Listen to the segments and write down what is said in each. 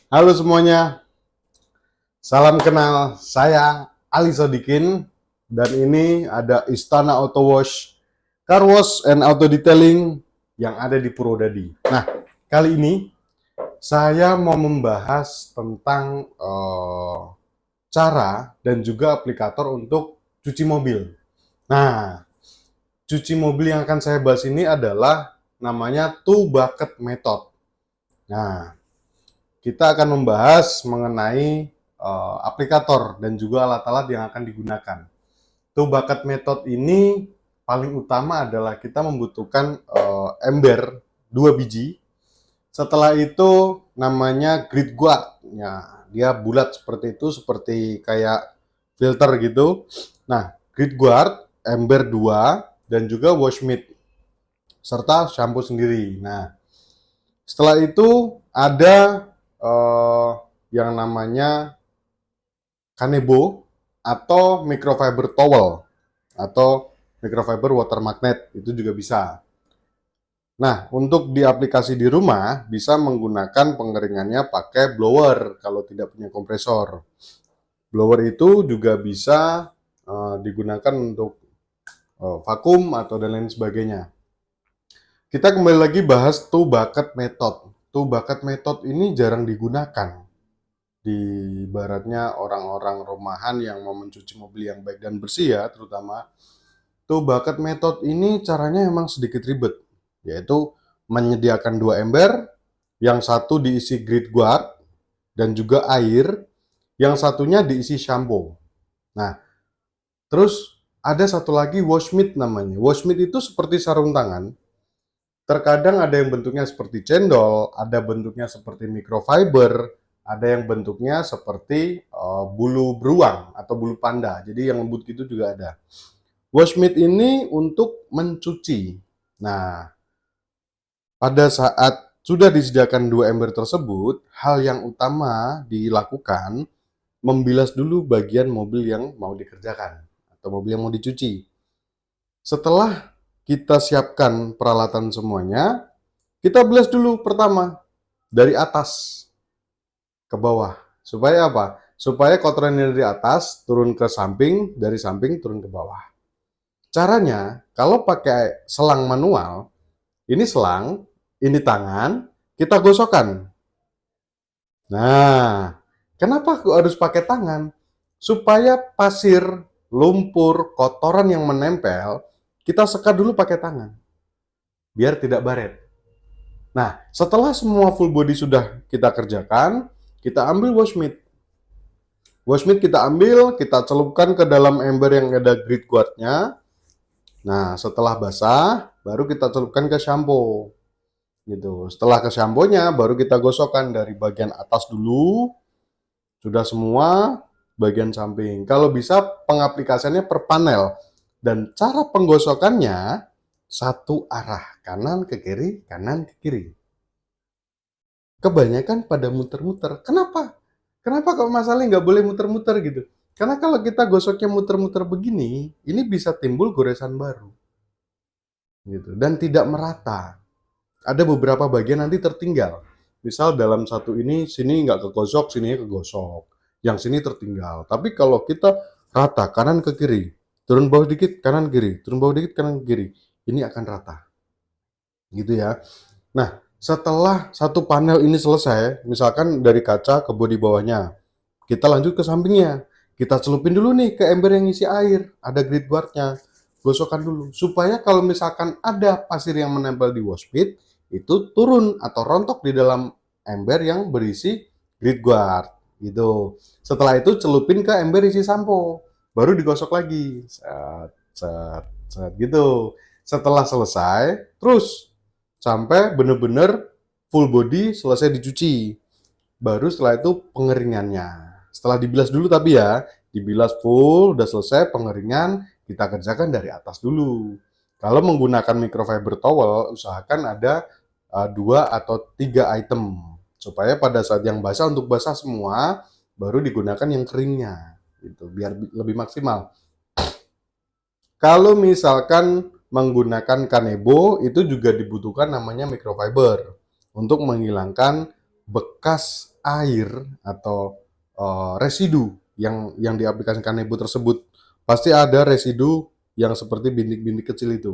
Halo semuanya, salam kenal. Saya Ali Sodikin dan ini ada Istana Auto Wash, Car Wash and Auto Detailing yang ada di Purwodadi. Nah, kali ini saya mau membahas tentang cara dan juga aplikator untuk cuci mobil. Nah, cuci mobil yang akan saya bahas ini adalah namanya Two Bucket Method. Nah, kita akan membahas mengenai aplikator dan juga alat-alat yang akan digunakan. Two bucket method ini paling utama adalah kita membutuhkan ember 2 biji. Setelah itu namanya grid guard. Ya, dia bulat seperti itu, seperti kayak filter gitu. Nah, grid guard, ember 2 dan juga wash mitt serta shampoo sendiri. Nah, setelah itu ada eh, yang namanya kanebo atau microfiber towel atau microfiber water magnet itu juga bisa. Nah, untuk di aplikasi di rumah bisa menggunakan pengeringannya pakai blower kalau tidak punya kompresor. Blower itu juga bisa digunakan untuk vakum atau dan lain sebagainya. Kita kembali lagi bahas two bucket method. Two bucket method ini jarang digunakan di baratnya orang-orang rumahan yang mau mencuci mobil yang baik dan bersih ya, terutama two bucket method ini caranya emang sedikit ribet, yaitu menyediakan dua ember, yang satu diisi grid guard dan juga air, yang satunya diisi shampoo. Nah, terus ada satu lagi wash mitt namanya. Wash mitt itu seperti sarung tangan. Terkadang ada yang bentuknya seperti cendol, ada bentuknya seperti microfiber, ada yang bentuknya seperti bulu beruang atau bulu panda. Jadi yang lembut gitu juga ada. Wash mitt ini untuk mencuci. Nah, pada saat sudah disediakan dua ember tersebut, hal yang utama dilakukan membilas dulu bagian mobil yang mau dikerjakan atau mobil yang mau dicuci. Setelah kita siapkan peralatan semuanya, kita bilas dulu pertama dari atas ke bawah. Supaya apa? Supaya kotoran yang dari atas turun ke samping, dari samping turun ke bawah. Caranya, kalau pakai selang manual, ini selang, ini tangan, kita gosokkan. Nah, kenapa harus pakai tangan? Supaya pasir, lumpur, kotoran yang menempel, kita sekat dulu pakai tangan, biar tidak baret. Nah, setelah semua full body sudah kita kerjakan, kita ambil wash mitt. Wash mitt kita ambil, kita celupkan ke dalam ember yang ada grid guardnya. Nah, setelah basah, baru kita celupkan ke shampoo. Gitu. Setelah ke shampoo-nya, baru kita gosokkan dari bagian atas dulu. Sudah semua, bagian samping. Kalau bisa, pengaplikasiannya per panel. Dan cara penggosokannya, satu arah. Kanan ke kiri, kanan ke kiri. Kebanyakan pada muter-muter. Kenapa? Kenapa kok masalahnya nggak boleh muter-muter gitu? Karena kalau kita gosoknya muter-muter begini, ini bisa timbul goresan baru, gitu, dan tidak merata. Ada beberapa bagian nanti tertinggal. Misal dalam satu ini, sini nggak kegosok, sini kegosok. Yang sini tertinggal. Tapi kalau kita rata, kanan ke kiri, turun bawah dikit, kanan kiri, turun bawah dikit, kanan kiri, ini akan rata. Gitu ya. Nah, setelah satu panel ini selesai, misalkan dari kaca ke bodi bawahnya, kita lanjut ke sampingnya. Kita celupin dulu nih ke ember yang isi air, ada grid guardnya. Gosokkan dulu, supaya kalau misalkan ada pasir yang menempel di wash pit, itu turun atau rontok di dalam ember yang berisi grid guard. Gitu. Setelah itu celupin ke ember isi sampo, baru digosok lagi. Set, set, set, gitu. Setelah selesai, terus sampai bener-bener full body selesai dicuci. Baru setelah itu pengeringannya. Setelah dibilas dulu tapi ya, dibilas full, udah selesai pengeringan, kita kerjakan dari atas dulu. Kalau menggunakan microfiber towel, usahakan ada 2 atau 3 item. Supaya pada saat yang basah, untuk basah semua, baru digunakan yang keringnya. Gitu, biar lebih maksimal. Kalau misalkan menggunakan kanebo, itu juga dibutuhkan namanya microfiber untuk menghilangkan bekas air atau residu yang diaplikasikan kanebo tersebut. Pasti ada residu yang seperti bintik-bintik kecil itu.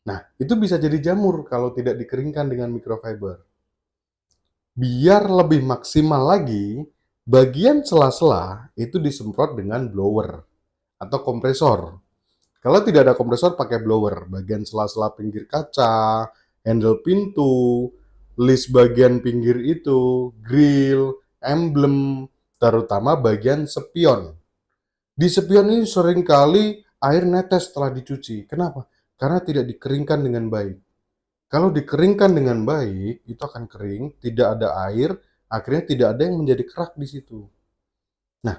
Nah, itu bisa jadi jamur kalau tidak dikeringkan dengan microfiber. Biar lebih maksimal lagi, bagian sela-sela itu disemprot dengan blower atau kompresor. Kalau tidak ada kompresor, pakai blower. Bagian sela-sela pinggir kaca, handle pintu, list bagian pinggir itu, grill, emblem, terutama bagian spion. Di spion ini seringkali air netes setelah dicuci. Kenapa? Karena tidak dikeringkan dengan baik. Kalau dikeringkan dengan baik, itu akan kering, tidak ada air, akhirnya tidak ada yang menjadi kerak di situ. Nah,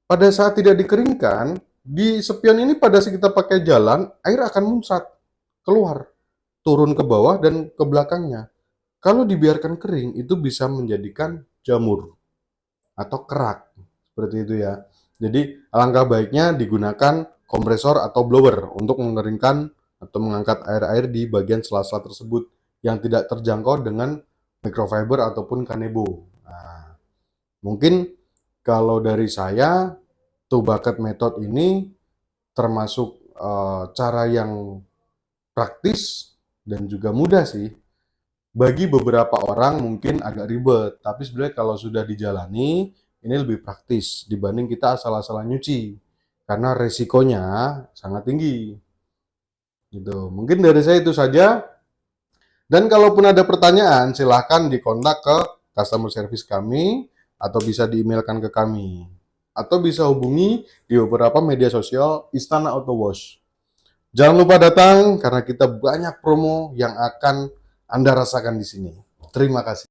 pada saat tidak dikeringkan, di spion ini pada saat kita pakai jalan, air akan muncrat keluar, turun ke bawah dan ke belakangnya. Kalau dibiarkan kering, itu bisa menjadikan jamur atau kerak. Seperti itu ya. Jadi, alangkah baiknya digunakan kompresor atau blower untuk mengeringkan atau mengangkat air-air di bagian sela-sela tersebut yang tidak terjangkau dengan microfiber ataupun kanebo. Nah, mungkin kalau dari saya, two bucket method ini termasuk cara yang praktis dan juga mudah sih. Bagi beberapa orang mungkin agak ribet, tapi sebenarnya kalau sudah dijalani, ini lebih praktis dibanding kita asal-asalan nyuci. Karena resikonya sangat tinggi. Gitu. Mungkin dari saya itu saja. Dan kalaupun ada pertanyaan, silahkan dikontak ke customer service kami atau bisa di-emailkan ke kami. Atau bisa hubungi di beberapa media sosial Istana Auto Wash. Jangan lupa datang karena kita banyak promo yang akan Anda rasakan di sini. Terima kasih.